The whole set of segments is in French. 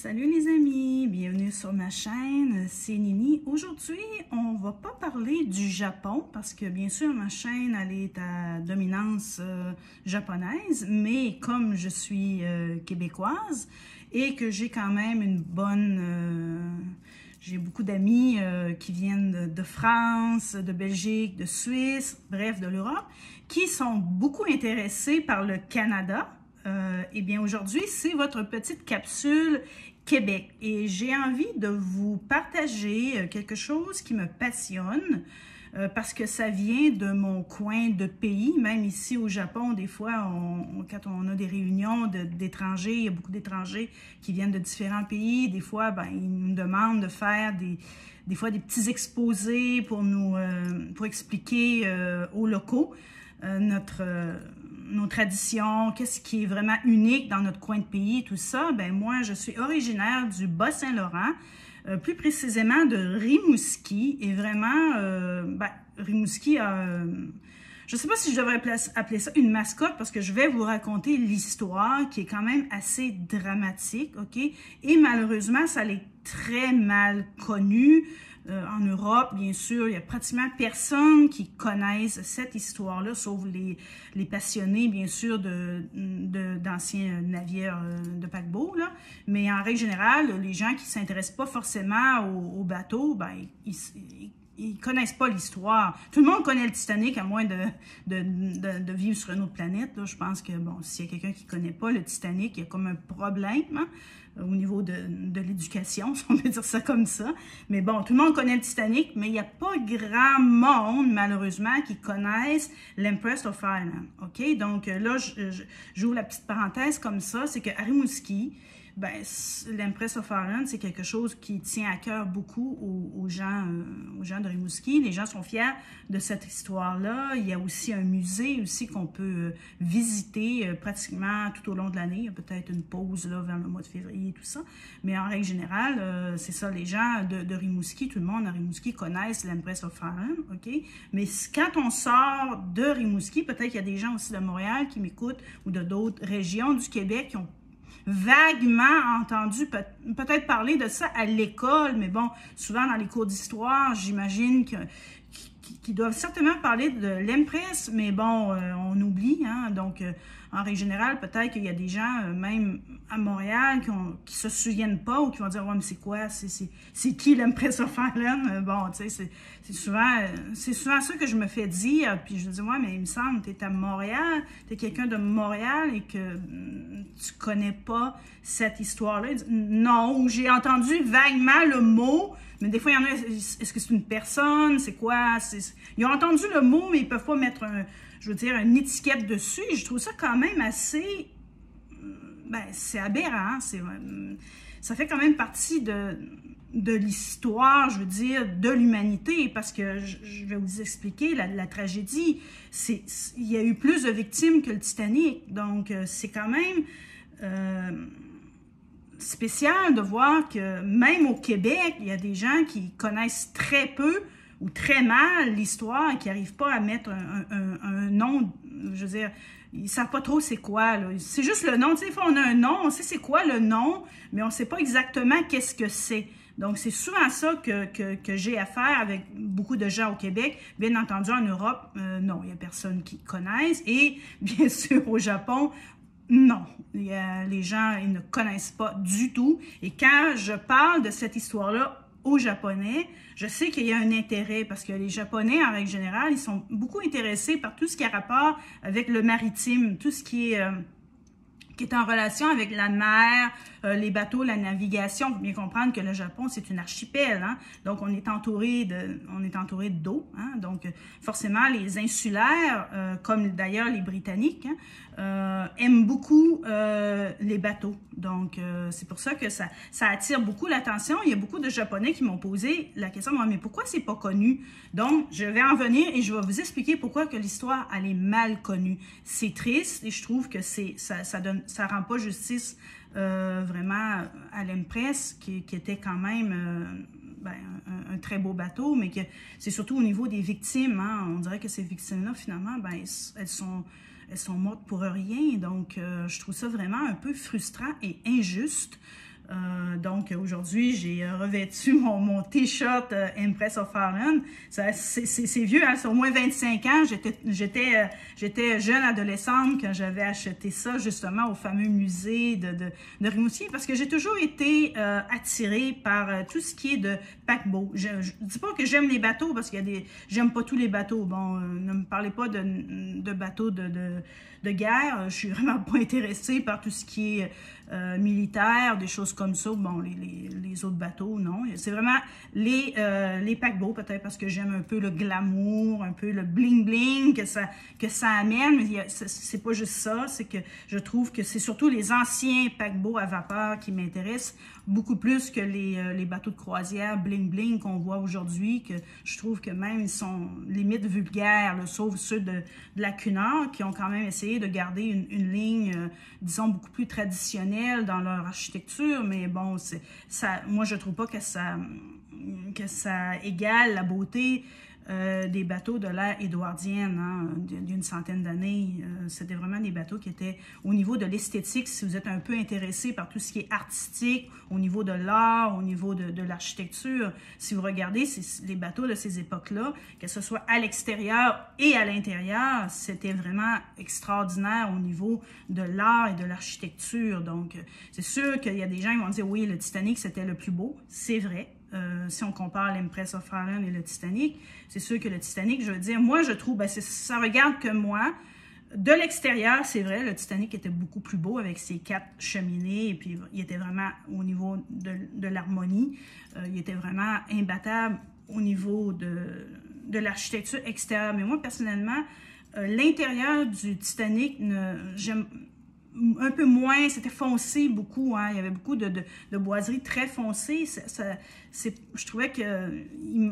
Salut les amis, bienvenue sur ma chaîne, c'est Nini. Aujourd'hui, on va pas parler du Japon parce que bien sûr ma chaîne elle est à dominance japonaise, mais comme je suis québécoise et que j'ai quand même une bonne... j'ai beaucoup d'amis qui viennent de France, de Belgique, de Suisse, bref de l'Europe, qui sont beaucoup intéressés par le Canada. Eh bien, aujourd'hui, c'est votre petite capsule Québec et j'ai envie de vous partager quelque chose qui me passionne parce que ça vient de mon coin de pays. Même ici au Japon, des fois, quand on a des réunions d'étrangers, il y a beaucoup d'étrangers qui viennent de différents pays. Des fois, ben, ils nous demandent de faire des fois des petits exposés pour pour expliquer aux locaux nos traditions, qu'est-ce qui est vraiment unique dans notre coin de pays, tout ça. Ben moi, je suis originaire du Bas-Saint-Laurent, plus précisément de Rimouski, et vraiment, Rimouski a... je ne sais pas si je devrais appeler ça une mascotte, parce que je vais vous raconter l'histoire qui est quand même assez dramatique, OK? Et malheureusement, ça l'est très mal connu. En Europe, bien sûr, il y a pratiquement personne qui connaisse cette histoire-là, sauf les passionnés, bien sûr, d'anciens navires de paquebot, là. Mais en règle générale, les gens qui ne s'intéressent pas forcément aux bateaux, ben, ils connaissent pas l'histoire. Tout le monde connaît le Titanic, à moins de vivre sur une autre planète. Là. Je pense que, bon, s'il y a quelqu'un qui connaît pas le Titanic, il y a comme un problème hein, au niveau de l'éducation, si on peut dire ça comme ça. Mais bon, tout le monde connaît le Titanic, mais il n'y a pas grand monde, malheureusement, qui connaissent l'Empress of Ireland. OK? Donc là, j'ouvre la petite parenthèse comme ça, c'est qu'à Rimouski, ben, l'Empress of Ireland, c'est quelque chose qui tient à cœur beaucoup aux gens de Rimouski. Les gens sont fiers de cette histoire-là. Il y a aussi un musée aussi qu'on peut visiter pratiquement tout au long de l'année. Il y a peut-être une pause là, vers le mois de février et tout ça. Mais en règle générale, c'est ça, les gens de Rimouski, tout le monde à Rimouski connaissent l'Empress of Ireland, OK? Mais quand on sort de Rimouski, peut-être qu'il y a des gens aussi de Montréal qui m'écoutent ou de d'autres régions du Québec qui ont vaguement entendu peut-être parler de ça à l'école, mais bon, souvent dans les cours d'histoire, j'imagine qu'ils doivent certainement parler de l'Empress, mais bon, on oublie, hein, donc en règle générale, peut-être qu'il y a des gens, même à Montréal, qui se souviennent pas ou qui vont dire « Ouais, mais c'est quoi? C'est qui l'Empress of Ireland? » Bon, tu sais, c'est souvent ça que je me fais dire, puis je dis « Ouais, mais il me semble que tu es à Montréal, tu es quelqu'un de Montréal et que tu connais pas cette histoire-là. » Non, j'ai entendu vaguement le mot, mais des fois, il y en a, est-ce que c'est une personne? C'est quoi? Ils ont entendu le mot, mais ils peuvent pas mettre une étiquette dessus. Je trouve ça quand même assez... Ben, c'est aberrant. Ça fait quand même partie de l'histoire, je veux dire, de l'humanité, parce que je vais vous expliquer la tragédie. Il y a eu plus de victimes que le Titanic, donc c'est quand même... spécial de voir que même au Québec, il y a des gens qui connaissent très peu ou très mal l'histoire et qui n'arrivent pas à mettre un nom, je veux dire, ils ne savent pas trop c'est quoi. C'est juste le nom. Tu sais, des fois, on a un nom, on sait c'est quoi le nom, mais on ne sait pas exactement qu'est-ce que c'est. Donc, c'est souvent ça que j'ai à faire avec beaucoup de gens au Québec. Bien entendu, en Europe, non, il n'y a personne qui connaisse. Et bien sûr, au Japon, non, les gens ils ne connaissent pas du tout. Et quand je parle de cette histoire-là aux Japonais, je sais qu'il y a un intérêt parce que les Japonais, en règle générale, ils sont beaucoup intéressés par tout ce qui a rapport avec le maritime, tout ce qui est en relation avec la mer, les bateaux, la navigation. Il faut bien comprendre que le Japon, c'est une archipel, hein? Donc on est entouré d'eau, hein? Donc forcément les insulaires, comme d'ailleurs les Britanniques, hein, aiment beaucoup les bateaux. Donc c'est pour ça que ça attire beaucoup l'attention. Il y a beaucoup de Japonais qui m'ont posé la question, mais pourquoi c'est pas connu? Donc je vais en venir et je vais vous expliquer pourquoi que l'histoire elle est mal connue. C'est triste et je trouve que ça rend pas justice vraiment à l'Empress qui était quand même un très beau bateau, mais que c'est surtout au niveau des victimes. Hein, on dirait que ces victimes-là, finalement, ben, elles sont mortes pour rien. Donc, je trouve ça vraiment un peu frustrant et injuste. Donc aujourd'hui, j'ai revêtu mon t-shirt Empress of Ireland. C'est vieux, hein, c'est au moins 25 ans. J'étais jeune adolescente quand j'avais acheté ça justement au fameux musée de Rimouski, parce que j'ai toujours été attirée par tout ce qui est de paquebot. Je dis pas que j'aime les bateaux, parce qu'il y a j'aime pas tous les bateaux. Bon, ne me parlez pas de bateaux de guerre. Je suis vraiment pas intéressée par tout ce qui est militaire, des choses comme ça. Bon, les autres bateaux, non. C'est vraiment les paquebots, peut-être parce que j'aime un peu le glamour, un peu le bling-bling que ça amène. Mais c'est pas juste ça, c'est que je trouve que c'est surtout les anciens paquebots à vapeur qui m'intéressent beaucoup plus que les bateaux de croisière bling-bling qu'on voit aujourd'hui, que je trouve que même ils sont limite vulgaires, là, sauf ceux de la Cunard, qui ont quand même essayé de garder une ligne, disons, beaucoup plus traditionnelle dans leur architecture, mais bon, moi je trouve pas que ça égale la beauté des bateaux de l'ère édouardienne, hein, d'une centaine d'années. C'était vraiment des bateaux qui étaient au niveau de l'esthétique, si vous êtes un peu intéressé par tout ce qui est artistique, au niveau de l'art, au niveau de l'architecture. Si vous regardez les bateaux de ces époques-là, que ce soit à l'extérieur et à l'intérieur, c'était vraiment extraordinaire au niveau de l'art et de l'architecture. Donc, c'est sûr qu'il y a des gens qui vont dire, oui, le Titanic, c'était le plus beau. C'est vrai. Si on compare l'Empress of Ireland et le Titanic, c'est sûr que le Titanic, je veux dire, moi, je trouve, ben, ça regarde que moi. De l'extérieur, c'est vrai, le Titanic était beaucoup plus beau avec ses 4 cheminées, et puis il était vraiment au niveau de l'harmonie, il était vraiment imbattable au niveau de l'architecture extérieure. Mais moi, personnellement, l'intérieur du Titanic, j'aime un peu moins, c'était foncé beaucoup, hein, il y avait beaucoup de boiseries très foncées. Je trouvais qu'il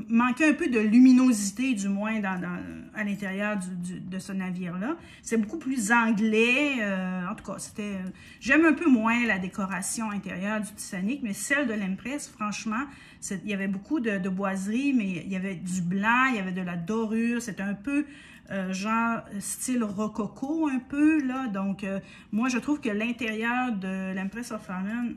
manquait un peu de luminosité, du moins à l'intérieur de ce navire-là. C'est beaucoup plus anglais, en tout cas, j'aime un peu moins la décoration intérieure du Titanic, mais celle de l'Empress, franchement, il y avait beaucoup de boiseries, mais il y avait du blanc, il y avait de la dorure, c'était un peu genre style rococo un peu, là. Donc, moi, je trouve que l'intérieur de l'Empress of Ireland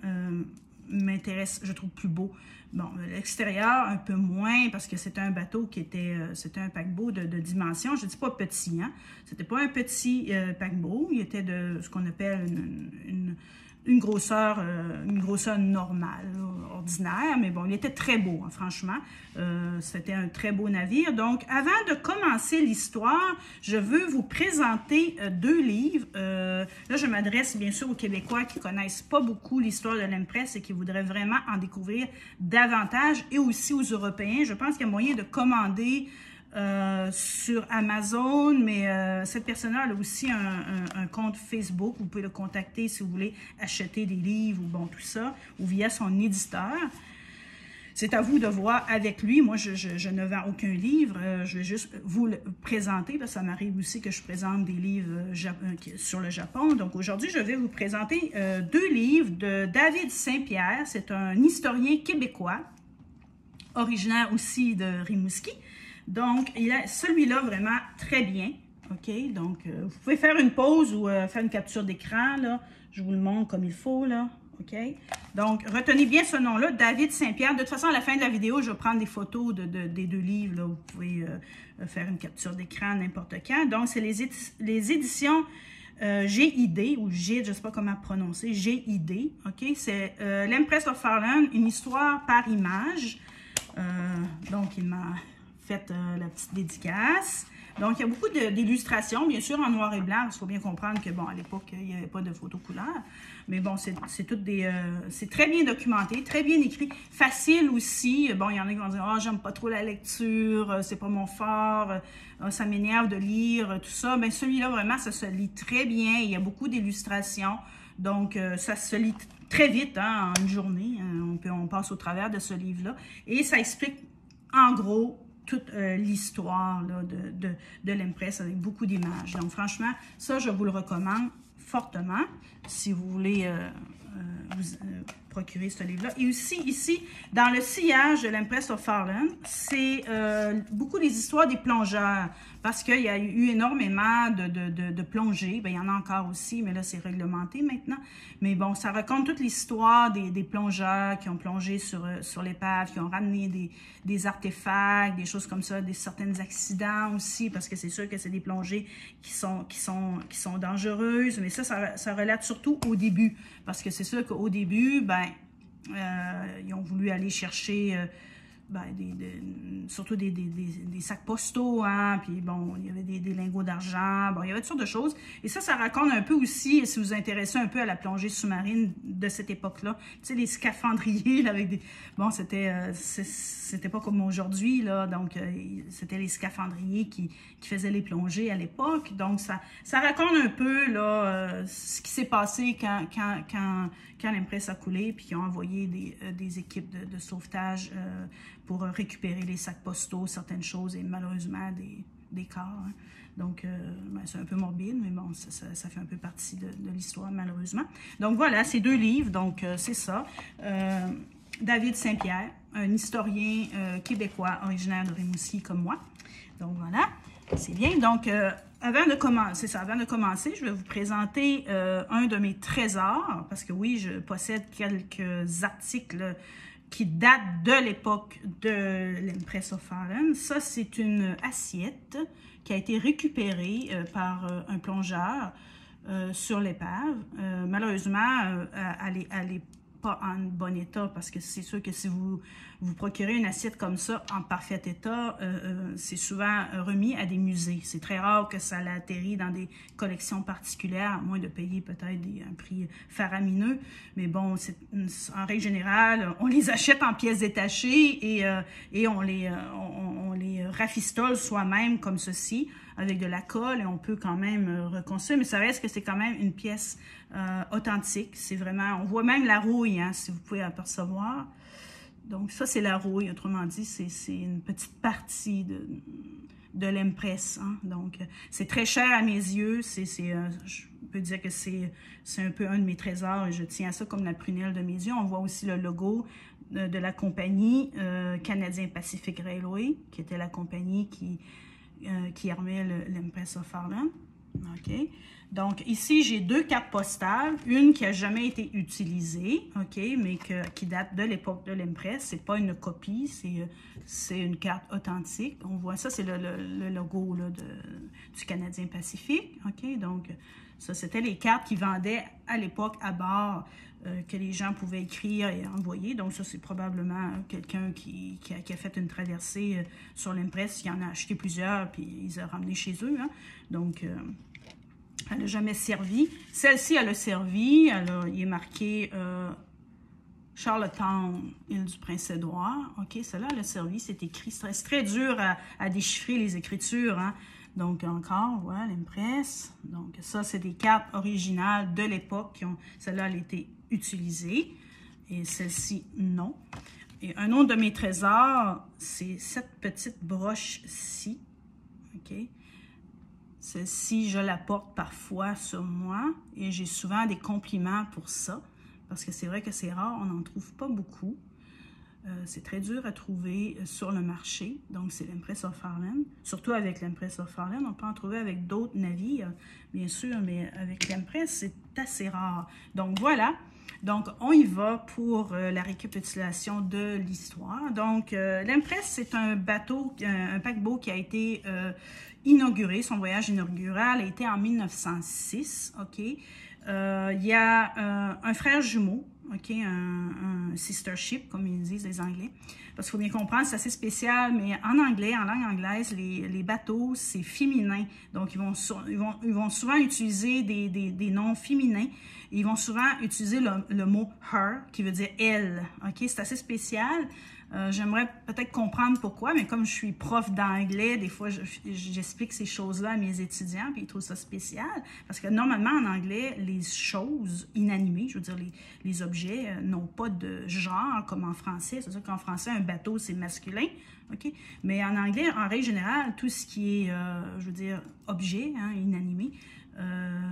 m'intéresse, je trouve plus beau. Bon, l'extérieur, un peu moins, parce que c'était un bateau qui était, c'était un paquebot de dimension. Je ne dis pas petit, hein. C'était pas un petit paquebot, il était de ce qu'on appelle une grosseur normale, ordinaire, mais bon, il était très beau, hein, franchement. C'était un très beau navire. Donc, avant de commencer l'histoire, je veux vous présenter 2 livres. Là, je m'adresse bien sûr aux Québécois qui ne connaissent pas beaucoup l'histoire de l'Empress et qui voudraient vraiment en découvrir davantage, et aussi aux Européens. Je pense qu'il y a moyen de commander sur Amazon, mais cette personne-là a aussi un compte Facebook. Vous pouvez le contacter si vous voulez acheter des livres ou bon, tout ça, ou via son éditeur. C'est à vous de voir avec lui. Moi, je ne vends aucun livre. Je vais juste vous le présenter. Là, ça m'arrive aussi que je présente des livres sur le Japon. Donc, aujourd'hui, je vais vous présenter 2 livres de David Saint-Pierre. C'est un historien québécois, originaire aussi de Rimouski. Donc, il a celui-là vraiment très bien. OK? Donc, vous pouvez faire une pause ou faire une capture d'écran, là. Je vous le montre comme il faut, là. OK? Donc, retenez bien ce nom-là, David Saint-Pierre. De toute façon, à la fin de la vidéo, je vais prendre des photos des 2 livres, là. Vous pouvez faire une capture d'écran n'importe quand. Donc, c'est les éditions GID, ou GID, je ne sais pas comment prononcer, GID. OK? C'est l'Empress of Ireland, une histoire par image. Donc, il m'a fait la petite dédicace. Donc, il y a beaucoup d'illustrations, bien sûr, en noir et blanc. Il faut bien comprendre que, bon, à l'époque, il n'y avait pas de photos couleurs. Mais bon, c'est toutes c'est très bien documenté, très bien écrit, facile aussi. Bon, il y en a qui vont dire « Ah, j'aime pas trop la lecture, c'est pas mon fort, ça m'énerve de lire, tout ça. » Bien, celui-là, vraiment, ça se lit très bien. Il y a beaucoup d'illustrations. Donc, ça se lit très vite, hein, en une journée. On passe au travers de ce livre-là. Et ça explique, en gros, toute l'histoire de l'Empress avec beaucoup d'images. Donc, franchement, ça, je vous le recommande fortement si vous voulez procurer ce livre-là. Et aussi, ici, dans le sillage de l'Empress of Farland, c'est beaucoup des histoires des plongeurs, parce qu'il y a eu énormément de plongées. Bien, il y en a encore aussi, mais là, c'est réglementé maintenant. Mais bon, ça raconte toute l'histoire des plongeurs qui ont plongé sur l'épave, qui ont ramené des artefacts, des choses comme ça, certains accidents aussi, parce que c'est sûr que c'est des plongées qui sont dangereuses. Mais ça relate surtout au début, parce que c'est sûr qu'au début, ben, ils ont voulu aller chercher surtout des sacs postaux, hein, puis bon, il y avait des lingots d'argent, bon, il y avait toutes sortes de choses. Et ça raconte un peu aussi, si vous vous intéressez un peu à la plongée sous-marine de cette époque-là, tu sais, les scaphandriers, là, avec des... Bon, c'était pas comme aujourd'hui, là, donc c'était les scaphandriers qui faisaient les plongées à l'époque. Donc, ça raconte un peu, là, ce qui s'est passé quand l'Empress a coulé, puis qu'ils ont envoyé des équipes de sauvetage pour récupérer les sacs postaux, certaines choses, et malheureusement des corps. Hein. Donc, ben, c'est un peu morbide, mais bon, ça fait un peu partie de l'histoire, malheureusement. Donc, voilà, ces 2 livres, donc c'est ça. David Saint-Pierre, un historien québécois originaire de Rimouski comme moi. Donc, voilà, c'est bien. Donc, avant de commencer, je vais vous présenter un de mes trésors, parce que oui, je possède quelques articles qui datent de l'époque de l'Empress of Farland. Ça, c'est une assiette qui a été récupérée par un plongeur sur l'épave. Malheureusement, elle n'est pas en bon état, parce que c'est sûr que si vous procurez une assiette comme ça en parfait état, c'est souvent remis à des musées. C'est très rare que ça l'atterrit dans des collections particulières, à moins de payer peut-être un prix faramineux. Mais bon, en règle générale, on les achète en pièces détachées et on les rafistole soi-même comme ceci, avec de la colle, et on peut quand même reconstruire, mais ça reste que c'est quand même une pièce authentique. C'est vraiment, on voit même la rouille, hein, si vous pouvez apercevoir. Donc ça, c'est la rouille, autrement dit, c'est une petite partie de l'Empress. Hein. Donc, c'est très cher à mes yeux. Je peux dire que c'est un peu un de mes trésors, et je tiens à ça comme la prunelle de mes yeux. On voit aussi le logo de la compagnie Canadian Pacific Railway, qui était la compagnie qui armait l'Empress of Farland. OK. Donc, ici, j'ai 2 cartes postales. Une qui n'a jamais été utilisée, OK, mais qui date de l'époque de l'Empress. Ce n'est pas une copie, c'est une carte authentique. On voit ça, c'est le logo là, du Canadien Pacifique. OK, donc, ça, c'était les cartes qu'ils vendaient à l'époque à bord, que les gens pouvaient écrire et envoyer. Donc, ça, c'est probablement quelqu'un qui a fait une traversée sur l'Empress, qui en a acheté plusieurs, puis ils ont ramené chez eux. Hein. Donc, elle n'a jamais servi. Celle-ci, elle a servi. Il est marqué Charlottetown, île du Prince-Édouard. OK, celle-là, elle a servi. C'est écrit. C'est très dur à déchiffrer les écritures. Hein. Donc, encore, voilà, l'Empress. Donc, ça, c'est des cartes originales de l'époque. Celle-là, elle a été utilisée. Et celle-ci, non. Et un autre de mes trésors, c'est cette petite broche-ci. OK? Celle-ci, je la porte parfois sur moi. Et j'ai souvent des compliments pour ça. Parce que c'est vrai que c'est rare, on n'en trouve pas beaucoup. C'est très dur à trouver sur le marché. Donc, c'est l'Empress of Farland. Surtout avec l'Empress of Farland. On peut en trouver avec d'autres navires, bien sûr, mais avec l'Empress, c'est assez rare. Donc, voilà. Donc, on y va pour la récapitulation de l'histoire. Donc, l'Empress, c'est un bateau, un paquebot qui a été inauguré. Son voyage inaugural a été en 1906, OK? Il y a un frère jumeau, OK, un sister ship, comme ils disent les Anglais. Parce qu'il faut bien comprendre, c'est assez spécial, mais en anglais, en langue anglaise, les bateaux, c'est féminin. Donc, ils vont souvent utiliser des noms féminins. Ils vont souvent utiliser le mot « her », qui veut dire « elle ». OK, c'est assez spécial. J'aimerais peut-être comprendre pourquoi, mais comme je suis prof d'anglais, des fois, j'explique ces choses-là à mes étudiants, puis ils trouvent ça spécial. Parce que normalement, en anglais, les choses inanimées, je veux dire, les objets, n'ont pas de genre comme en français. C'est-à-dire qu'en français, un bateau, c'est masculin. OK? Mais en anglais, en règle générale, tout ce qui est, je veux dire, objet, hein, inanimé,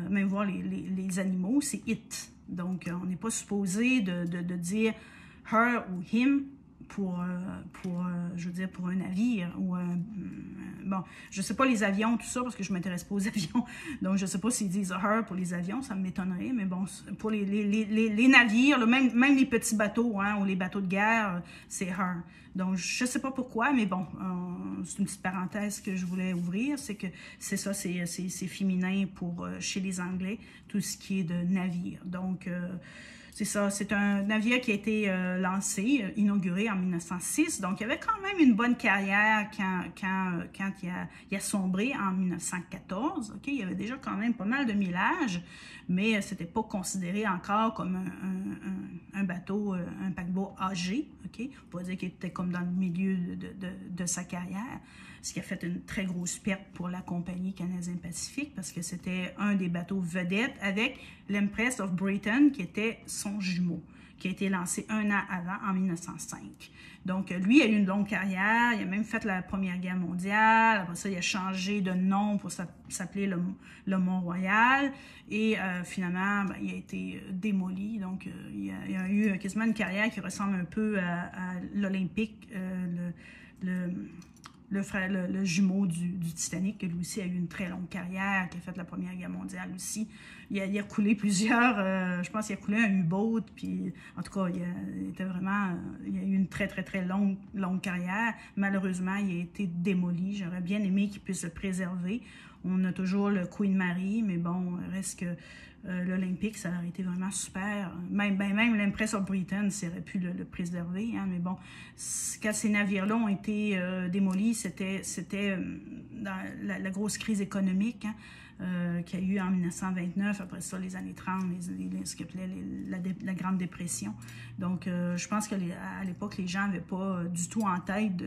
même voir les animaux, c'est « it ». Donc, on n'est pas supposé de dire her ou him je veux dire, pour un navire ou bon, je sais pas les avions, tout ça, parce que je m'intéresse pas aux avions, donc je sais pas s'ils disent her pour les avions, ça m'étonnerait, mais bon, pour les navires, là, même les petits bateaux, hein, ou les bateaux de guerre, c'est her. Donc, je sais pas pourquoi, mais bon, c'est une petite parenthèse que je voulais ouvrir, c'est que c'est ça, c'est féminin pour, chez les Anglais, tout ce qui est de navire. Donc, c'est ça, c'est un navire qui a été lancé, inauguré en 1906. Donc, il avait quand même une bonne carrière quand il a sombré en 1914. Okay? Il y avait déjà quand même pas mal de millage, mais ce n'était pas considéré encore comme un bateau, un paquebot âgé. Okay? On peut dire qu'il était comme dans le milieu de sa carrière, ce qui a fait une très grosse perte pour la compagnie canadienne-Pacifique parce que c'était un des bateaux vedettes avec l'Empress of Britain qui était son jumeau, qui a été lancé un an avant, en 1905. Donc, lui a eu une longue carrière, il a même fait la Première Guerre mondiale, après ça, il a changé de nom pour s'appeler le Mont-Royal, et finalement, ben, il a été démoli, donc il a eu quasiment une carrière qui ressemble un peu à l'Olympique, le jumeau du Titanic, que lui aussi a eu une très longue carrière, qui a fait la Première Guerre mondiale aussi. Il a coulé plusieurs, je pense qu'il a coulé un U-boat, puis en tout cas, il a eu une très, très, très longue carrière. Malheureusement, il a été démoli. J'aurais bien aimé qu'il puisse le préserver. On a toujours le Queen Mary, mais bon, reste que l'Olympique, ça aurait été vraiment super. Même l'Empress of Britain, ça aurait pu le préserver, hein, mais bon, quand ces navires-là ont été démolis, c'était dans la grosse crise économique, hein, qu'il y a eu en 1929, après ça, les années 30, ce qu'on appelait la Grande Dépression. Donc, je pense qu'à l'époque, les gens n'avaient pas du tout en tête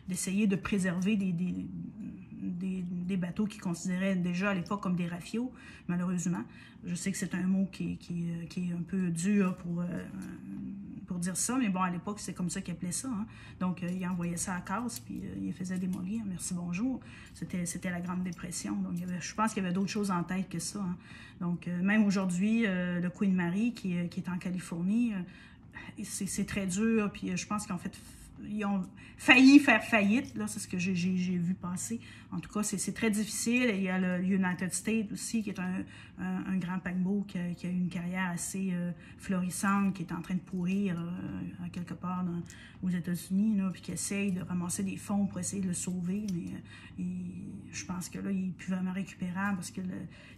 d'essayer de préserver des bateaux qu'ils considéraient déjà à l'époque comme des rafiaux, malheureusement. Je sais que c'est un mot qui est un peu dur pour dire ça, mais bon, à l'époque, c'est comme ça qu'ils appelaient ça. Hein. Donc, ils envoyaient ça à casse, puis ils les faisaient démolir. Merci, bonjour. C'était la Grande Dépression. Donc, je pense qu'il y avait d'autres choses en tête que ça. Hein. Donc, même aujourd'hui, le Queen Mary, qui est en Californie, c'est très dur, puis je pense qu'en fait, ils ont failli faire faillite, là, c'est ce que j'ai vu passer. En tout cas, c'est très difficile. Il y a le United States aussi, qui est un grand paquebot qui a eu une carrière assez florissante, qui est en train de pourrir quelque part aux États-Unis, puis qui essaye de ramasser des fonds pour essayer de le sauver, mais je pense que là, il n'est plus vraiment récupérable parce qu'il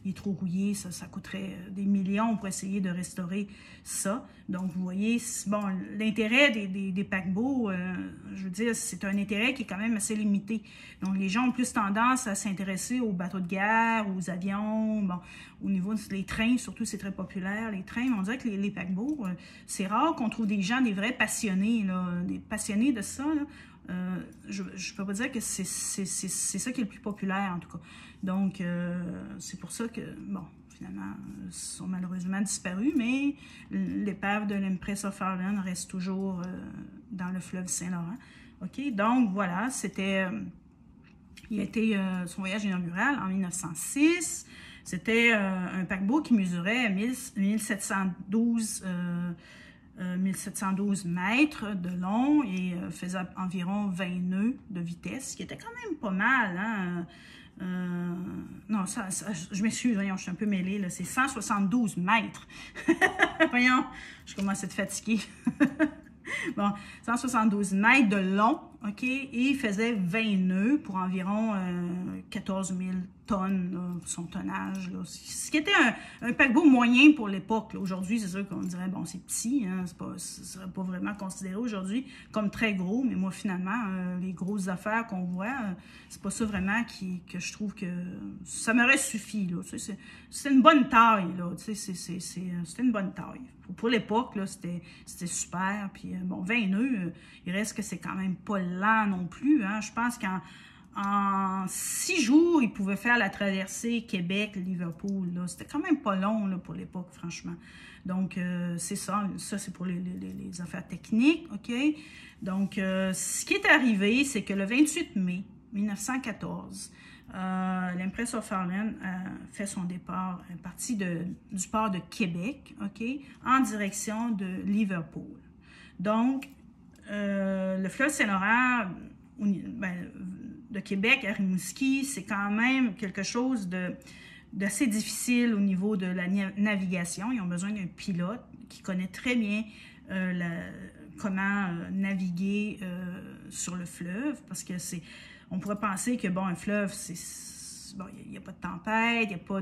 est trop rouillé. Ça coûterait des millions pour essayer de restaurer ça. Donc, vous voyez, bon, l'intérêt des paquebots, je veux dire, c'est un intérêt qui est quand même assez limité. Donc, les gens ont plus tendance à s'intéresser aux bateaux de guerre, aux avions, bon, au niveau des trains, surtout, c'est très populaire, les trains. On dirait que les paquebots, c'est rare qu'on trouve des gens, des vrais passionnés, là, des passionnés de ça, là. Je ne peux pas dire que c'est ça qui est le plus populaire, en tout cas. Donc, c'est pour ça que, bon, finalement, sont malheureusement disparus, mais l'épave de l'Empress of Ireland reste toujours dans le fleuve Saint-Laurent. OK? Donc, voilà, c'était... il a été son voyage inaugural en 1906. C'était un paquebot qui mesurait 1712 mètres de long et faisait environ 20 nœuds de vitesse, ce qui était quand même pas mal, hein? Non, je m'excuse, voyons, je suis un peu mêlée, là. C'est 172 mètres. Voyons, je commence à être fatiguée. Bon, 172 mètres de long, OK, et il faisait 20 nœuds pour environ 14 000 tonnes, là, son tonnage, là. Ce qui était un paquebot moyen pour l'époque. Aujourd'hui, c'est sûr qu'on dirait, bon, c'est petit, hein, ce ne serait pas vraiment considéré aujourd'hui comme très gros, mais moi, finalement, les grosses affaires qu'on voit, c'est pas ça vraiment que je trouve que ça m'aurait suffi, là. Tu sais, c'est une bonne taille, là, tu sais, c'était une bonne taille. Pour l'époque, là, c'était super. Puis, bon, 20 nœuds, il reste que c'est quand même pas lent non plus. Hein. Je pense qu'en 6 jours, ils pouvaient faire la traversée Québec-Liverpool. C'était quand même pas long là, pour l'époque, franchement. Donc, c'est ça. Ça, c'est pour les affaires techniques, OK? Donc, ce qui est arrivé, c'est que le 28 mai 1914, l'Empress O'Farlane fait son départ à partir du port de Québec, OK, en direction de Liverpool. Donc, le fleuve Saint-Laurent, de Québec à Rimouski, c'est quand même quelque chose d'assez difficile au niveau de la navigation. Ils ont besoin d'un pilote qui connaît très bien comment naviguer sur le fleuve, parce que on pourrait penser que, bon, un fleuve, il n'y a pas de tempête, il n'y a pas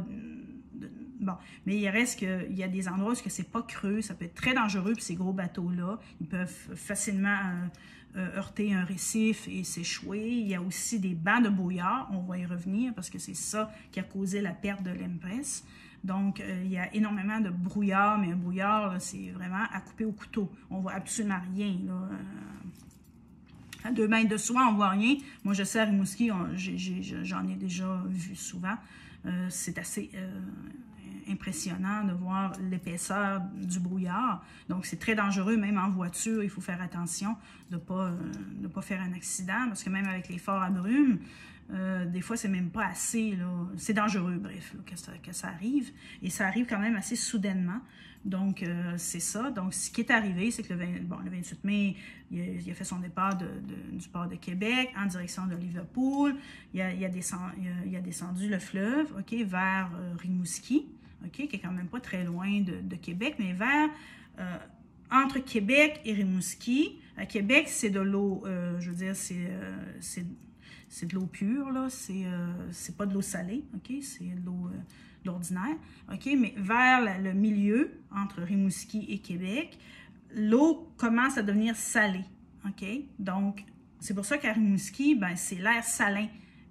bon, mais il reste qu'il y a des endroits où c'est pas creux, ça peut être très dangereux, puis ces gros bateaux-là, ils peuvent facilement heurter un récif et s'échouer. Il y a aussi des bancs de brouillard, on va y revenir, parce que c'est ça qui a causé la perte de l'Empress. Donc, il y a énormément de brouillard, mais un brouillard, c'est vraiment à couper au couteau. On ne voit absolument rien, là. À 2 mètres de soi, on ne voit rien. Moi, je sais, à Rimouski, j'en ai déjà vu souvent. C'est assez impressionnant de voir l'épaisseur du brouillard. Donc, c'est très dangereux, même en voiture. Il faut faire attention de ne pas faire un accident, parce que même avec les forts à brume, des fois, c'est même pas assez. C'est dangereux, bref, là, que ça arrive. Et ça arrive quand même assez soudainement. Donc, c'est ça. Donc, ce qui est arrivé, c'est que le 28 mai, il a fait son départ du port de Québec en direction de Liverpool. Il a descendu le fleuve, OK, vers Rimouski, OK, qui est quand même pas très loin de Québec, mais entre Québec et Rimouski. À Québec, c'est de l'eau, je veux dire, c'est de l'eau pure, là. C'est pas de l'eau salée, OK, c'est de l'eau ordinaire, OK, mais vers le milieu, entre Rimouski et Québec, l'eau commence à devenir salée, OK? Donc, c'est pour ça qu'à Rimouski, ben, c'est l'air salin.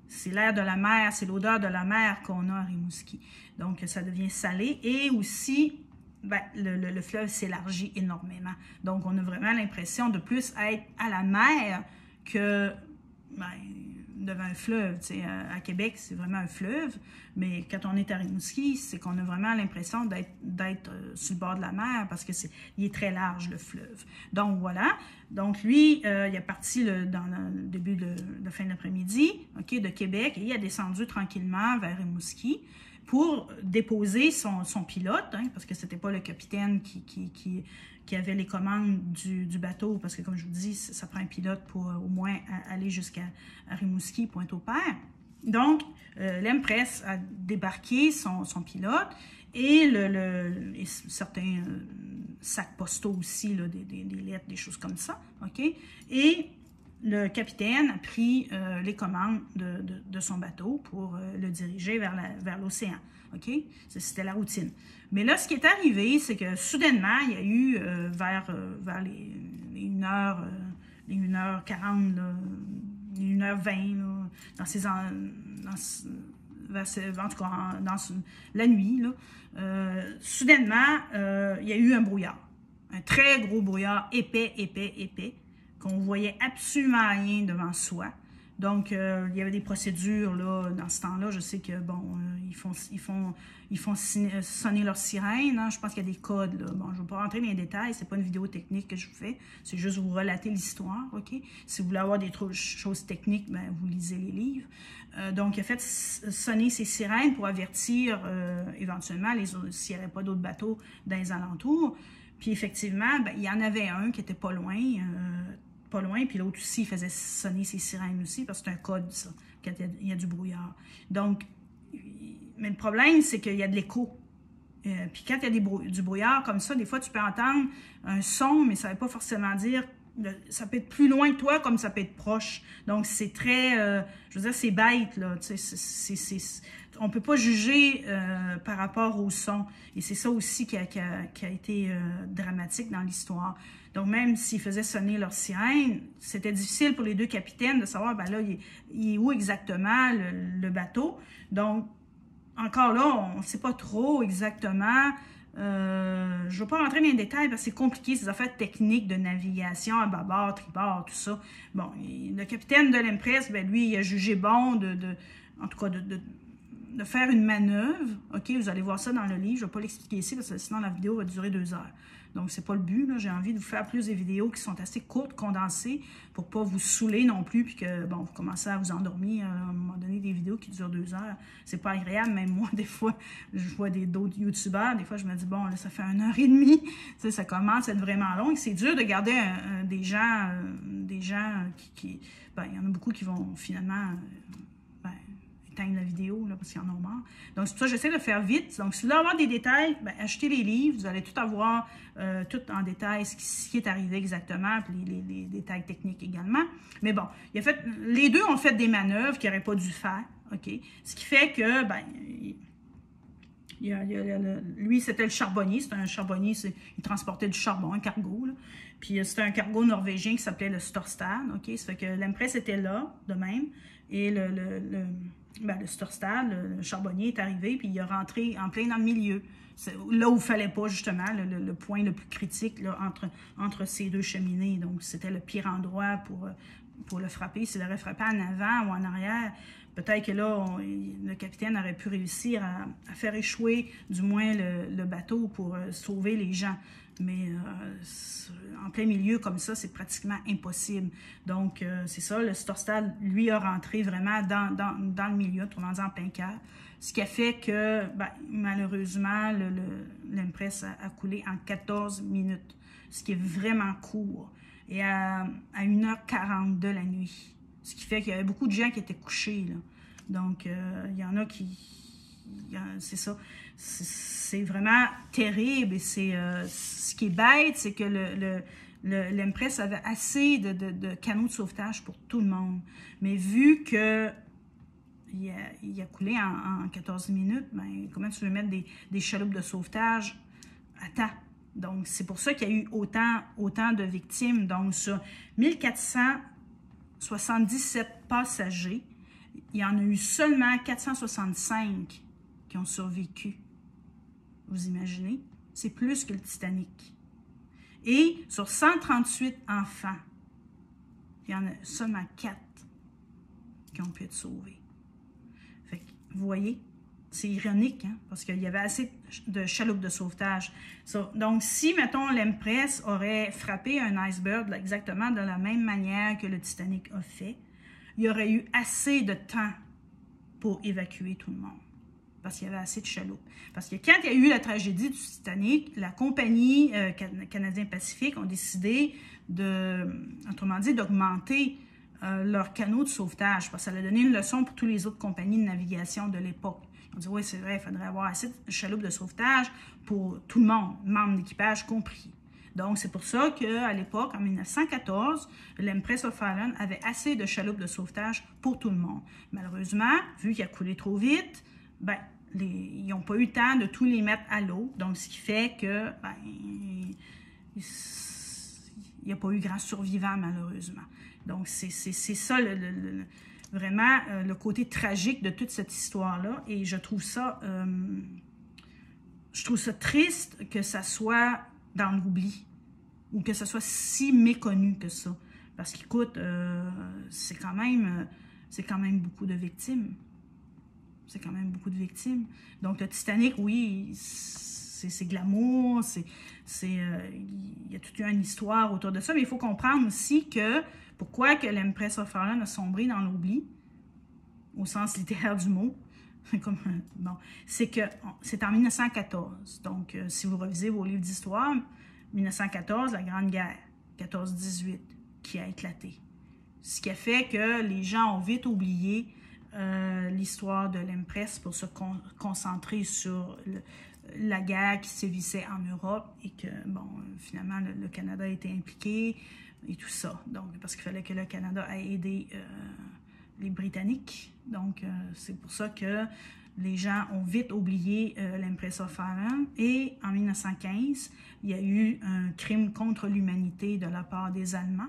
C'est l'air de la mer, c'est l'odeur de la mer qu'on a à Rimouski. Donc, ça devient salé et aussi, ben, le fleuve s'élargit énormément. Donc, on a vraiment l'impression de plus être à la mer que devant un fleuve. À Québec, c'est vraiment un fleuve, mais quand on est à Rimouski, c'est qu'on a vraiment l'impression d'être sur le bord de la mer parce que il est très large, le fleuve. Donc, voilà. Donc, lui, il est parti dans le début de fin d'après-midi, OK, de Québec, et il a descendu tranquillement vers Rimouski pour déposer son pilote, hein, parce que c'était pas le capitaine qui avait les commandes du bateau, parce que comme je vous dis, ça prend un pilote pour au moins aller jusqu'à Rimouski, Pointe-au-Père. Donc, l'Empress a débarqué son pilote et certains sacs postaux aussi, là, des lettres, des choses comme ça, OK? Et le capitaine a pris les commandes de son bateau pour le diriger vers l'océan. OK? C'était la routine. Mais là, ce qui est arrivé, c'est que soudainement, il y a eu vers les 1h40, là, les 1h20, là, en tout cas, dans la nuit, là, soudainement, il y a eu un brouillard. Un très gros brouillard épais, qu'on voyait absolument rien devant soi. Donc, il y avait des procédures là, dans ce temps-là. Je sais que, bon, ils font sonner leur sirène. Hein. Je pense qu'il y a des codes. Là. Bon, je ne vais pas rentrer dans les détails. Ce n'est pas une vidéo technique que je vous fais. C'est juste vous relater l'histoire, OK? Si vous voulez avoir des choses techniques, ben, vous lisez les livres. Donc, il a fait sonner ses sirènes pour avertir éventuellement s'il n'y avait pas d'autres bateaux dans les alentours. Puis, effectivement, ben, il y en avait un qui n'était pas loin, puis l'autre aussi, il faisait sonner ses sirènes aussi, parce que c'est un code, ça, quand il y a du brouillard. Donc, mais le problème, c'est qu'il y a de l'écho. Puis quand il y a du brouillard comme ça, des fois, tu peux entendre un son, mais ça ne veut pas forcément dire... Ça peut être plus loin que toi, comme ça peut être proche. Donc, c'est très... je veux dire, c'est bête, là. On ne peut pas juger par rapport au son. Et c'est ça aussi qui a été dramatique dans l'histoire. Donc, même s'ils faisaient sonner leur sirène, c'était difficile pour les deux capitaines de savoir, ben là, il est où exactement le bateau. Donc, encore là, on ne sait pas trop exactement. Je ne vais pas rentrer dans les détails parce que c'est compliqué, ces affaires techniques de navigation, à bâbord, tribord, tout ça. Bon, le capitaine de l'Empress, ben lui, il a jugé bon en tout cas, faire une manœuvre. OK, vous allez voir ça dans le livre. Je ne vais pas l'expliquer ici parce que sinon la vidéo va durer 2 heures. Donc, ce n'est pas le but. J'ai envie de vous faire plus des vidéos qui sont assez courtes, condensées, pour ne pas vous saouler non plus, puis que, bon, vous commencez à vous endormir à un moment donné, des vidéos qui durent 2 heures. C'est pas agréable. Même moi, des fois, je vois d'autres youtubeurs, des fois, je me dis, bon, là, ça fait 1h30. Ça commence à être vraiment long. C'est dur de garder des gens qui ben, il y en a beaucoup qui vont finalement... éteindre la vidéo, là, parce qu'ils en ont marre. Donc, c'est pour ça que j'essaie de faire vite. Donc, si vous voulez avoir des détails, ben, achetez les livres. Vous allez tout avoir, tout en détail, ce qui est arrivé exactement, puis les détails techniques également. Mais bon, les deux ont fait des manœuvres qu'ils n'auraient pas dû faire. OK? Ce qui fait que, ben, lui, c'était le charbonnier. C'était un charbonnier, il transportait du charbon, un cargo, là. Puis, c'était un cargo norvégien qui s'appelait le Storstad. OK? Ça fait que l'Empress était là, de même. Et le Storstad, le charbonnier, est arrivé, puis il est rentré en plein dans le milieu. Là où il ne fallait pas, justement, le point le plus critique là, entre ces deux cheminées. Donc, c'était le pire endroit pour le frapper. S'il aurait frappé en avant ou en arrière, peut-être que là, le capitaine aurait pu réussir à faire échouer, du moins, le bateau pour sauver les gens. Mais en plein milieu comme ça, c'est pratiquement impossible. Donc, c'est ça, le Storstad, lui, a rentré vraiment dans le milieu, tournant en plein cœur. Ce qui a fait que, ben, malheureusement, l'Empress a coulé en 14 minutes, ce qui est vraiment court, et à 1h40 de la nuit. Ce qui fait qu'il y avait beaucoup de gens qui étaient couchés, là. Donc, il y en a qui... C'est ça. C'est vraiment terrible. Et ce qui est bête, c'est que l'Empress avait assez de canaux de sauvetage pour tout le monde. Mais vu que il a coulé en 14 minutes, ben, comment tu veux mettre des chaloupes de sauvetage à temps? Donc, c'est pour ça qu'il y a eu autant de victimes. Donc, sur 1477 passagers, il y en a eu seulement 465 qui ont survécu. Vous imaginez? C'est plus que le Titanic. Et sur 138 enfants, il y en a seulement 4 qui ont pu être sauvés. Fait que, vous voyez, c'est ironique, hein? Parce qu'il y avait assez de chaloupes de sauvetage. Donc, si, mettons, l'Empress aurait frappé un iceberg là, exactement de la même manière que le Titanic a fait, il y aurait eu assez de temps pour évacuer tout le monde. Parce qu'il y avait assez de chaloupes. Parce que quand il y a eu la tragédie du Titanic, la compagnie Canadien Pacifique ont décidé autrement dit, d'augmenter leurs canaux de sauvetage. Parce que ça a donné une leçon pour toutes les autres compagnies de navigation de l'époque. On dit, oui, c'est vrai, il faudrait avoir assez de chaloupes de sauvetage pour tout le monde, membres d'équipage compris. Donc, c'est pour ça qu'à l'époque, en 1914, l'Empress of Ireland avait assez de chaloupes de sauvetage pour tout le monde. Malheureusement, vu qu'il a coulé trop vite, ben, ils n'ont pas eu le temps de tous les mettre à l'eau. Donc, ce qui fait que ben, il n'y a pas eu grand survivant, malheureusement. Donc, c'est ça, vraiment, le côté tragique de toute cette histoire-là. Et je trouve ça triste que ça soit dans l'oubli ou que ça soit si méconnu que ça. Parce qu'écoute, c'est quand même beaucoup de victimes. C'est quand même beaucoup de victimes. Donc, le Titanic, oui, c'est glamour, il y a toute une histoire autour de ça, mais il faut comprendre aussi que pourquoi que l'Empress of Ireland a sombré dans l'oubli, au sens littéraire du mot, bon, c'est que c'est en 1914. Donc, si vous revisez vos livres d'histoire, 1914, la Grande Guerre, 14-18, qui a éclaté. Ce qui a fait que les gens ont vite oublié l'histoire de l'Empress pour se concentrer sur la guerre qui sévissait en Europe et que, bon, finalement, le Canada a été impliqué et tout ça. Donc, parce qu'il fallait que le Canada ait aidé les Britanniques. Donc, c'est pour ça que les gens ont vite oublié l'Empress of Ireland. Et en 1915, il y a eu un crime contre l'humanité de la part des Allemands.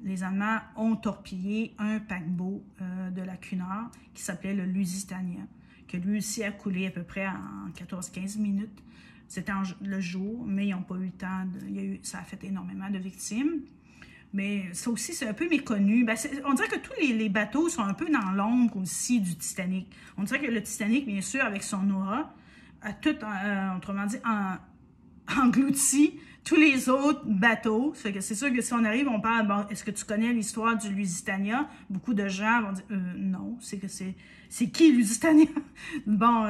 Les Allemands ont torpillé un paquebot de la Cunard qui s'appelait le Lusitania, que lui aussi a coulé à peu près en 14-15 minutes. C'était le jour, mais ils n'ont pas eu le temps. Ça a fait énormément de victimes. Mais ça aussi, c'est un peu méconnu. Ben, on dirait que tous les bateaux sont un peu dans l'ombre aussi du Titanic. On dirait que le Titanic, bien sûr, avec son aura, a tout, autrement dit, englouti tous les autres bateaux. Ça fait que c'est sûr que si on arrive, on parle, bon, est-ce que tu connais l'histoire du Lusitania? Beaucoup de gens vont dire, non, c'est qui Lusitania? Bon,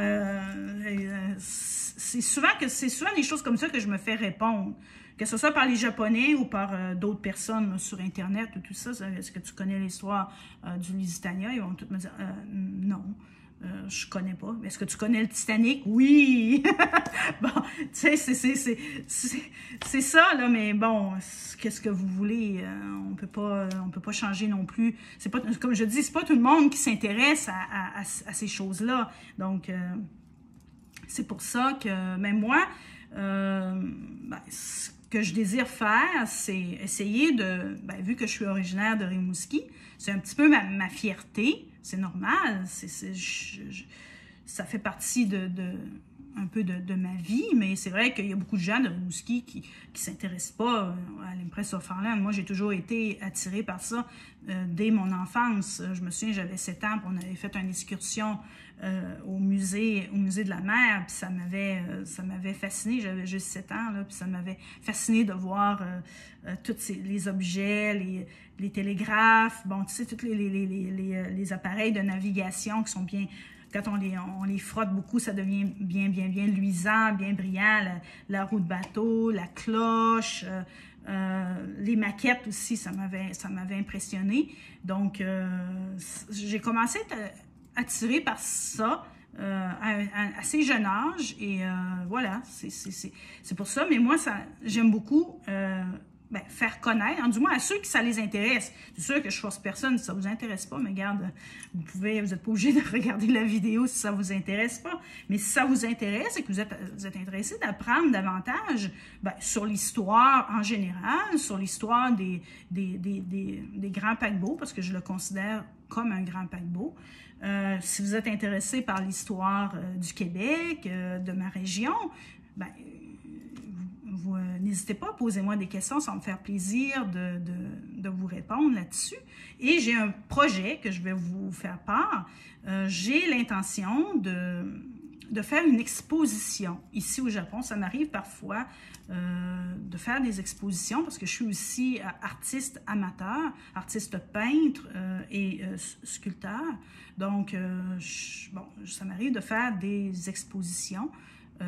c'est souvent des choses comme ça que je me fais répondre. Que ce soit par les Japonais ou par d'autres personnes sur Internet ou tout ça, est-ce que tu connais l'histoire du Lusitania? Ils vont tous me dire, non, je connais pas. Est-ce que tu connais le Titanic? Oui! Bon, tu sais, c'est ça, là, mais bon, qu'est-ce que vous voulez? On peut pas changer non plus. C'est pas, comme je dis, c'est pas tout le monde qui s'intéresse à ces choses-là. Donc, c'est pour ça que, même moi, ce que je désire faire, c'est essayer de, vu que je suis originaire de Rimouski, c'est un petit peu ma fierté, c'est normal, ça fait partie un peu de ma vie, mais c'est vrai qu'il y a beaucoup de gens de Rimouski qui ne s'intéressent pas à l'Impress of Farland. Moi, j'ai toujours été attirée par ça dès mon enfance. Je me souviens, j'avais 7 ans, puis on avait fait une excursion au musée de la mer, puis ça m'avait fascinée. J'avais juste 7 ans, là, puis ça m'avait fascinée de voir tous les objets, les télégraphes, bon, tu sais, tous les appareils de navigation qui sont bien... Quand on les frotte beaucoup, ça devient bien luisant, bien brillant. La roue de bateau, la cloche, les maquettes aussi, ça m'avait impressionné. Donc, j'ai commencé à être attirée par ça à assez jeune âge. Et voilà, c'est pour ça. Mais moi, j'aime beaucoup... faire connaître, du moins à ceux qui ça les intéresse. C'est sûr que je force personne si ça vous intéresse pas, mais regarde, vous n'êtes pas obligé de regarder la vidéo si ça vous intéresse pas. Mais si ça vous intéresse et que vous êtes intéressé d'apprendre davantage sur l'histoire en général, sur l'histoire des grands paquebots, parce que je le considère comme un grand paquebot. Si vous êtes intéressé par l'histoire du Québec, de ma région, n'hésitez pas à poser moi des questions, ça va me faire plaisir de vous répondre là-dessus. Et j'ai un projet que je vais vous faire part. J'ai l'intention de faire une exposition ici au Japon. Ça m'arrive parfois de faire des expositions parce que je suis aussi artiste amateur, artiste peintre et sculpteur. Donc, ça m'arrive de faire des expositions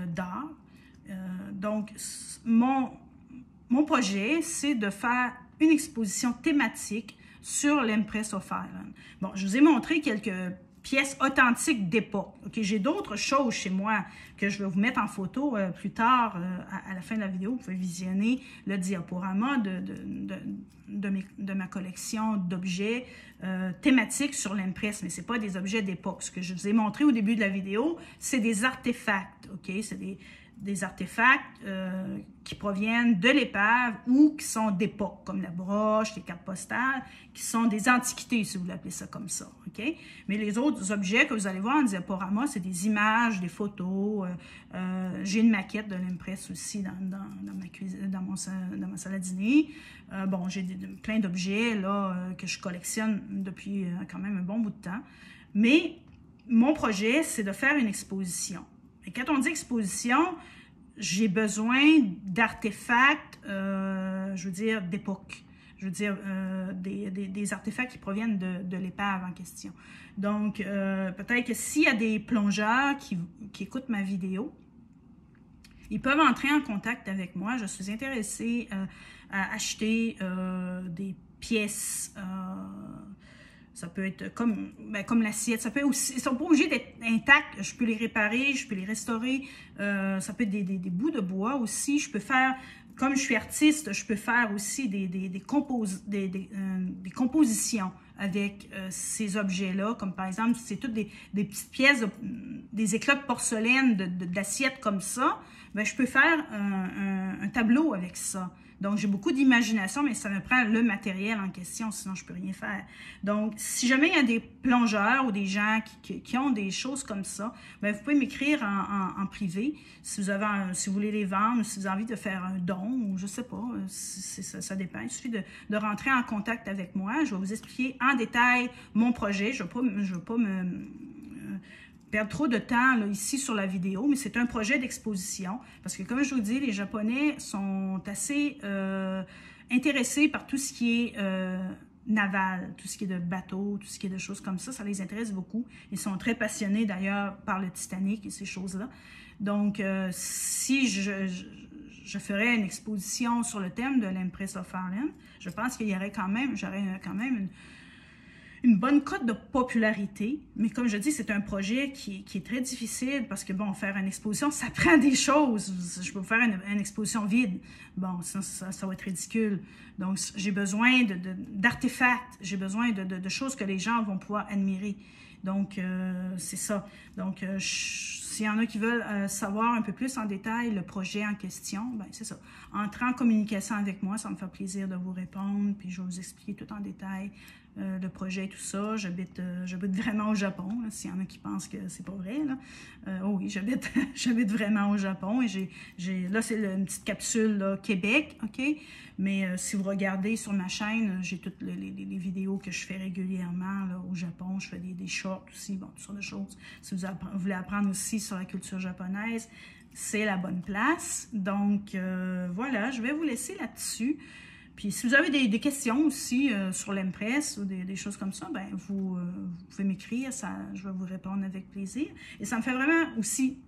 d'art. Donc, mon projet, c'est de faire une exposition thématique sur l'Empress of Farland. Bon, je vous ai montré quelques pièces authentiques d'époque. Okay? J'ai d'autres choses chez moi que je vais vous mettre en photo plus tard, à la fin de la vidéo. Vous pouvez visionner le diaporama de ma collection d'objets thématiques sur l'Empress, mais ce n'est pas des objets d'époque. Ce que je vous ai montré au début de la vidéo, c'est des artefacts. Okay? C'est des artefacts qui proviennent de l'épave ou qui sont d'époque, comme la broche, les cartes postales, qui sont des antiquités, si vous l'appelez ça comme ça. Okay? Mais les autres objets que vous allez voir en diaporama, c'est des images, des photos. J'ai une maquette de l'Empress aussi dans ma cuisine, dans ma salle à dîner. Bon, j'ai plein d'objets là que je collectionne depuis quand même un bon bout de temps. Mais mon projet, c'est de faire une exposition. Et quand on dit exposition, j'ai besoin d'artefacts, je veux dire, d'époque. Je veux dire, des artefacts qui proviennent de l'épave en question. Donc, peut-être que s'il y a des plongeurs qui écoutent ma vidéo, ils peuvent entrer en contact avec moi. Je suis intéressée à acheter des pièces... ça peut être comme l'assiette, ça peut aussi, ils ne sont pas obligés d'être intacts, je peux les réparer, je peux les restaurer, ça peut être des bouts de bois aussi, je peux faire, comme je suis artiste, je peux faire aussi des compositions avec ces objets-là, comme par exemple, c'est toutes des petites pièces, des éclats de porcelaine, d'assiettes comme ça, je peux faire un tableau avec ça. Donc, j'ai beaucoup d'imagination, mais ça me prend le matériel en question, sinon je ne peux rien faire. Donc, si jamais il y a des plongeurs ou des gens qui ont des choses comme ça, bien, vous pouvez m'écrire en privé si si vous voulez les vendre ou si vous avez envie de faire un don ou je ne sais pas, ça dépend. Il suffit de rentrer en contact avec moi. Je vais vous expliquer en détail mon projet. Je ne vais pas me perdre trop de temps là, ici sur la vidéo, mais c'est un projet d'exposition parce que comme je vous dis, les Japonais sont assez intéressés par tout ce qui est naval, tout ce qui est de bateaux, tout ce qui est de choses comme ça les intéresse beaucoup. Ils sont très passionnés d'ailleurs par le Titanic et ces choses-là. Donc, si je ferais une exposition sur le thème de l'Empress of Ireland, je pense qu'il y aurait j'aurais quand même une bonne cote de popularité, mais comme je dis, c'est un projet qui est très difficile parce que, bon, faire une exposition, ça prend des choses. Je peux pas faire une exposition vide. Bon, ça va être ridicule. Donc, j'ai besoin d'artefacts, j'ai besoin de choses que les gens vont pouvoir admirer. Donc, c'est ça. Donc, s'il y en a qui veulent savoir un peu plus en détail le projet en question, ben c'est ça. Entrez en communication avec moi, ça me fait plaisir de vous répondre, puis je vais vous expliquer tout en détail le projet et tout ça. J'habite vraiment au Japon, s'il y en a qui pensent que c'est pas vrai. Là. Oh oui, j'habite vraiment au Japon et là, c'est une petite capsule là, Québec, OK? Mais si vous regardez sur ma chaîne, j'ai toutes les vidéos que je fais régulièrement là, au Japon. Je fais des shorts aussi, bon, toutes sortes de choses. Si vous voulez apprendre aussi sur la culture japonaise, c'est la bonne place. Donc, voilà, je vais vous laisser là-dessus. Puis, si vous avez des questions aussi sur l'Empress ou des choses comme ça, ben vous pouvez m'écrire, je vais vous répondre avec plaisir. Et ça me fait vraiment aussi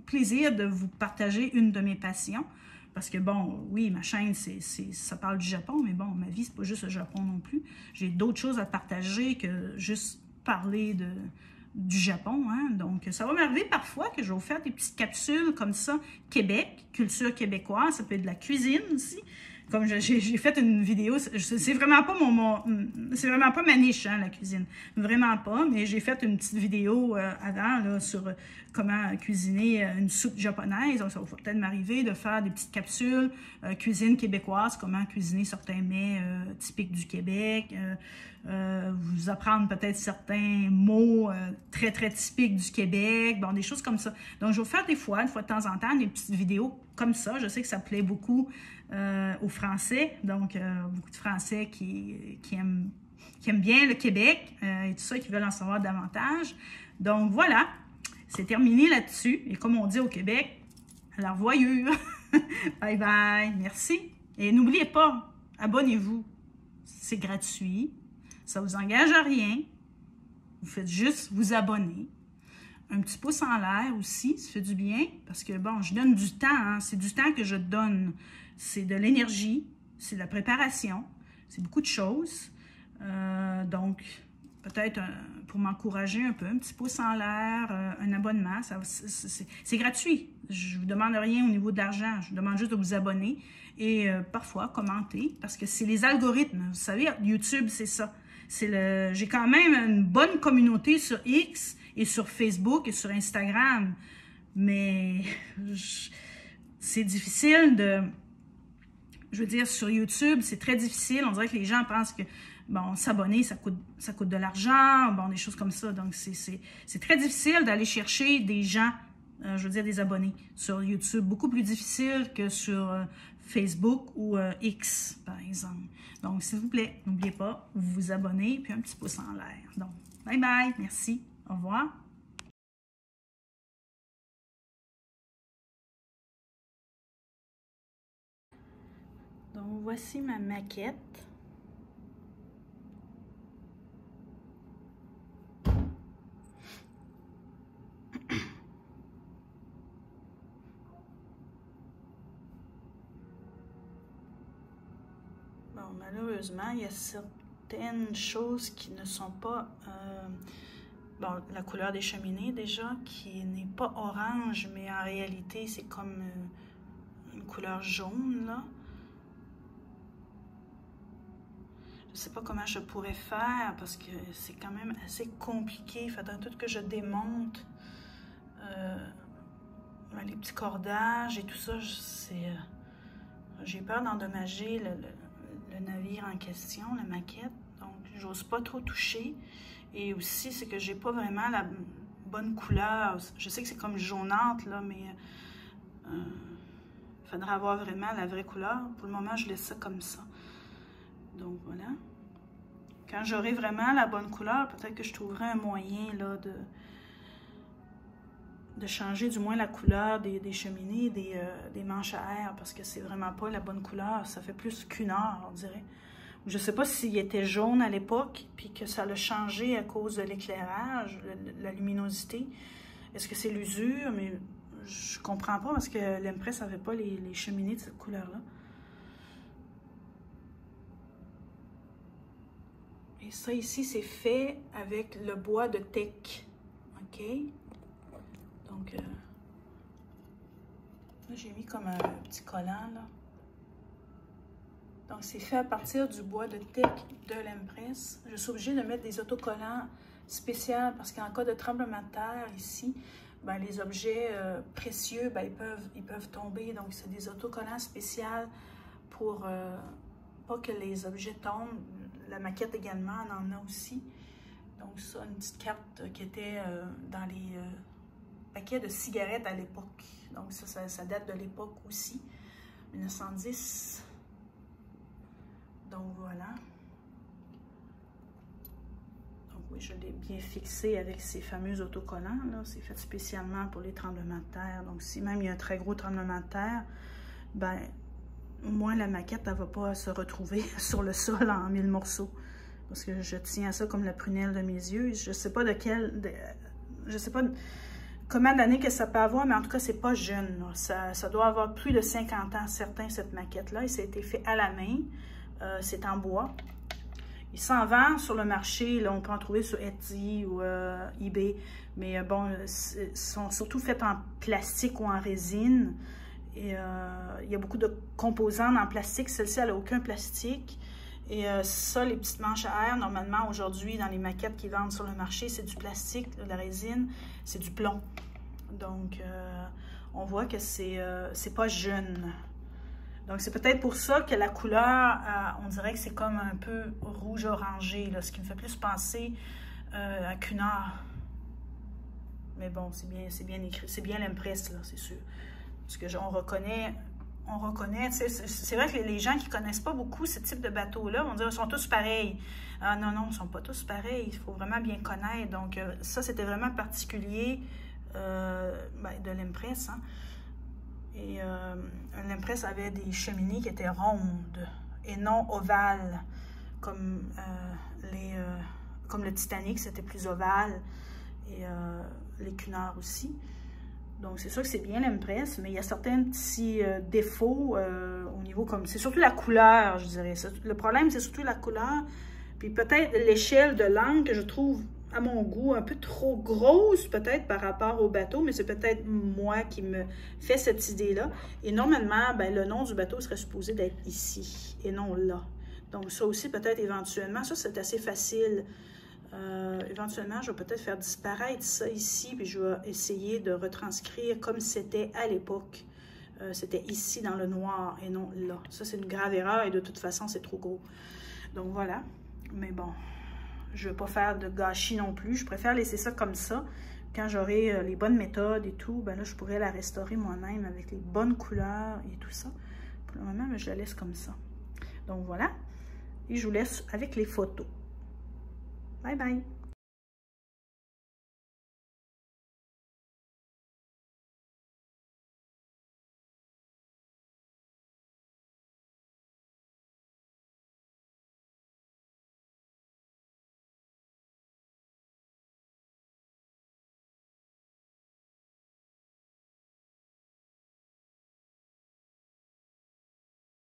plaisir de vous partager une de mes passions. Parce que, bon, oui, ma chaîne, ça parle du Japon, mais bon, ma vie, c'est pas juste le Japon non plus. J'ai d'autres choses à partager que juste parler du Japon, hein. Donc, ça va m'arriver parfois que je vais vous faire des petites capsules comme ça, Québec, culture québécoise, ça peut être de la cuisine aussi. Comme j'ai fait une vidéo, c'est vraiment pas c'est vraiment pas ma niche, hein, la cuisine. Vraiment pas, mais j'ai fait une petite vidéo avant là, sur comment cuisiner une soupe japonaise. Donc, ça va peut-être m'arriver de faire des petites capsules cuisine québécoise, comment cuisiner certains mets typiques du Québec, vous apprendre peut-être certains mots très, très typiques du Québec, bon, des choses comme ça. Donc, je vais vous faire une fois de temps en temps, des petites vidéos comme ça. Je sais que ça plaît beaucoup aux Français, donc beaucoup de Français qui aiment bien le Québec et tout ça, qui veulent en savoir davantage. Donc voilà, c'est terminé là-dessus. Et comme on dit au Québec, à la revoyure. Bye bye, merci. Et n'oubliez pas, abonnez-vous, c'est gratuit, ça ne vous engage à rien. Vous faites juste vous abonner. Un petit pouce en l'air aussi, ça fait du bien, parce que, bon, je donne du temps, hein, c'est du temps que je donne. C'est de l'énergie, c'est de la préparation, c'est beaucoup de choses. Donc, peut-être pour m'encourager un peu, un petit pouce en l'air, un abonnement, c'est gratuit. Je ne vous demande rien au niveau de l'argent, je vous demande juste de vous abonner et parfois commenter, parce que c'est les algorithmes. Vous savez, YouTube, c'est ça. J'ai quand même une bonne communauté sur X et sur Facebook et sur Instagram, mais c'est difficile je veux dire, sur YouTube, c'est très difficile. On dirait que les gens pensent que, bon, s'abonner, ça coûte de l'argent, bon, des choses comme ça. Donc, c'est très difficile d'aller chercher des gens, je veux dire, des abonnés sur YouTube. Beaucoup plus difficile que sur Facebook ou X, par exemple. Donc, s'il vous plaît, n'oubliez pas, vous vous abonnez, puis un petit pouce en l'air. Donc, bye bye, merci, au revoir. Donc, voici ma maquette. Bon, malheureusement, il y a certaines choses qui ne sont pas... bon, la couleur des cheminées, déjà, qui n'est pas orange, mais en réalité, c'est comme une couleur jaune, là. Je ne sais pas comment je pourrais faire parce que c'est quand même assez compliqué. Il faudrait tout que je démonte les petits cordages et tout ça. j'ai peur d'endommager le navire en question, la maquette. Donc, j'ose pas trop toucher. Et aussi, c'est que j'ai pas vraiment la bonne couleur. Je sais que c'est comme jaunâtre, là, mais il faudra avoir vraiment la vraie couleur. Pour le moment, je laisse ça comme ça. Donc, voilà. Quand j'aurai vraiment la bonne couleur, peut-être que je trouverai un moyen, là, de changer du moins la couleur des cheminées, des manches à air, parce que c'est vraiment pas la bonne couleur. Ça fait plus cunard, on dirait. Je sais pas s'il était jaune à l'époque, puis que ça l'a changé à cause de l'éclairage, la luminosité. Est-ce que c'est l'usure? Mais je comprends pas, parce que l'Empress n'avait pas les cheminées de cette couleur-là. Et ça ici, c'est fait avec le bois de teck. OK? Donc, là, j'ai mis comme un petit collant, là. Donc, c'est fait à partir du bois de teck de l'Empress. Je suis obligée de mettre des autocollants spéciaux parce qu'en cas de tremblement de terre, ici, ben, les objets précieux, ben, ils peuvent tomber. Donc, c'est des autocollants spéciaux pour pas que les objets tombent. La maquette également, on en a aussi. Donc, ça, une petite carte qui était dans les paquets de cigarettes à l'époque. Donc, ça date de l'époque aussi, 1910. Donc, voilà. Donc, oui, je l'ai bien fixé avec ces fameux autocollants, là. C'est fait spécialement pour les tremblements de terre. Donc, si même il y a un très gros tremblement de terre, ben, au moins la maquette, elle ne va pas se retrouver sur le sol en 1000 morceaux. Parce que je tiens à ça comme la prunelle de mes yeux. Je ne sais pas je sais pas combien d'années que ça peut avoir, mais en tout cas, c'est pas jeune. Ça doit avoir plus de 50 ans, certain, cette maquette-là. Et ça a été fait à la main. C'est en bois. Il s'en vend sur le marché. Là, on peut en trouver sur Etsy ou eBay. Mais bon, ils sont surtout faits en plastique ou en résine. Et il y a beaucoup de composantes en plastique. Celle-ci, elle n'a aucun plastique. Et ça, les petites manches à air, normalement, aujourd'hui, dans les maquettes qui vendent sur le marché, c'est du plastique, de la résine, c'est du plomb. Donc, on voit que c'est pas jeune. Donc, c'est peut-être pour ça que la couleur, on dirait que c'est comme un peu rouge-orangé, ce qui me fait plus penser à cunard. Mais bon, c'est bien écrit. C'est bien l'Empress, là, c'est sûr. Parce que on reconnaît, c'est vrai que les gens qui ne connaissent pas beaucoup ce type de bateau-là vont dire qu'ils sont tous pareils. Ah non, non, ils ne sont pas tous pareils. Il faut vraiment bien connaître. Donc, ça, c'était vraiment particulier de l'Empress. Hein. Et l'Empress avait des cheminées qui étaient rondes et non ovales, comme le Titanic, c'était plus ovale, et les Cunard aussi. Donc, c'est sûr que c'est bien l'Empress, mais il y a certains petits défauts au niveau comme... C'est surtout la couleur, je dirais. Le problème, c'est surtout la couleur. Puis peut-être l'échelle de l'angle que je trouve, à mon goût, un peu trop grosse, peut-être, par rapport au bateau, mais c'est peut-être moi qui me fait cette idée-là. Et normalement, ben, le nom du bateau serait supposé d'être ici, et non là. Donc, ça aussi, peut-être, éventuellement, ça, c'est assez facile. Éventuellement, je vais peut-être faire disparaître ça ici, puis je vais essayer de retranscrire comme c'était à l'époque. C'était ici dans le noir et non là. Ça, c'est une grave erreur et de toute façon, c'est trop gros. Donc, voilà. Mais bon, je ne vais pas faire de gâchis non plus. Je préfère laisser ça comme ça. Quand j'aurai les bonnes méthodes et tout, ben là, je pourrais la restaurer moi-même avec les bonnes couleurs et tout ça. Pour le moment, je la laisse comme ça. Donc, voilà. Et je vous laisse avec les photos. Bye bye!